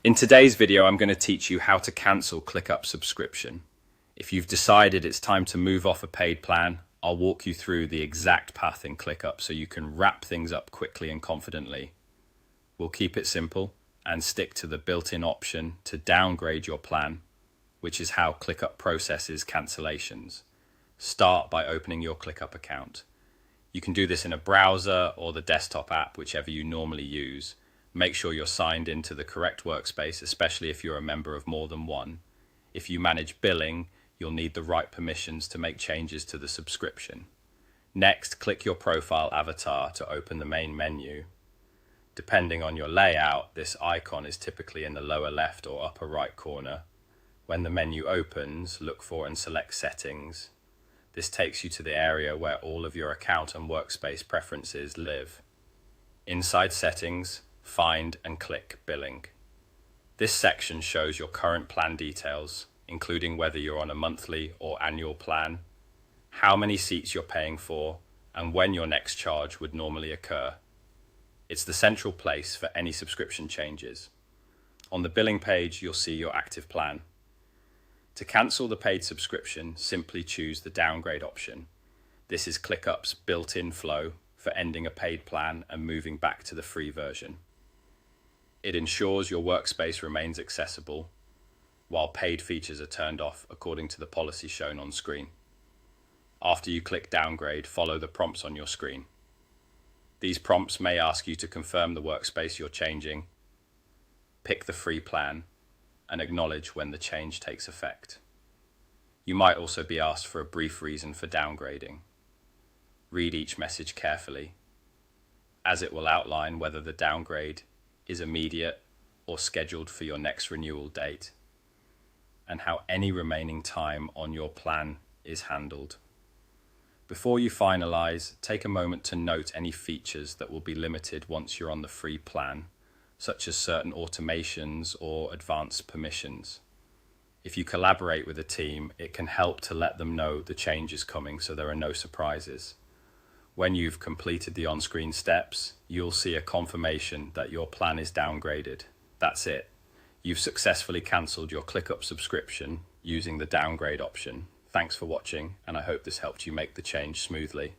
In today's video, I'm going to teach you how to cancel ClickUp subscription. If you've decided it's time to move off a paid plan, I'll walk you through the exact path in ClickUp so you can wrap things up quickly and confidently. We'll keep it simple and stick to the built-in option to downgrade your plan, which is how ClickUp processes cancellations. Start by opening your ClickUp account. You can do this in a browser or the desktop app, whichever you normally use. Make sure you're signed into the correct workspace, especially if you're a member of more than one. If you manage billing, you'll need the right permissions to make changes to the subscription. Next, click your profile avatar to open the main menu. Depending on your layout, this icon is typically in the lower left or upper right corner. When the menu opens, look for and select Settings. This takes you to the area where all of your account and workspace preferences live. Inside Settings, find and click Billing. This section shows your current plan details, including whether you're on a monthly or annual plan, how many seats you're paying for, and when your next charge would normally occur. It's the central place for any subscription changes. On the billing page, you'll see your active plan. To cancel the paid subscription, simply choose the downgrade option. This is ClickUp's built-in flow for ending a paid plan and moving back to the free version. It ensures your workspace remains accessible while paid features are turned off according to the policy shown on screen. After you click downgrade, follow the prompts on your screen. These prompts may ask you to confirm the workspace you're changing, pick the free plan, and acknowledge when the change takes effect. You might also be asked for a brief reason for downgrading. Read each message carefully, as it will outline whether the downgrade is immediate or scheduled for your next renewal date, and how any remaining time on your plan is handled. Before you finalize, take a moment to note any features that will be limited once you're on the free plan, such as certain automations or advanced permissions. If you collaborate with a team, it can help to let them know the change is coming so there are no surprises. When you've completed the on-screen steps, you'll see a confirmation that your plan is downgraded. That's it. You've successfully cancelled your ClickUp subscription using the downgrade option. Thanks for watching, and I hope this helped you make the change smoothly.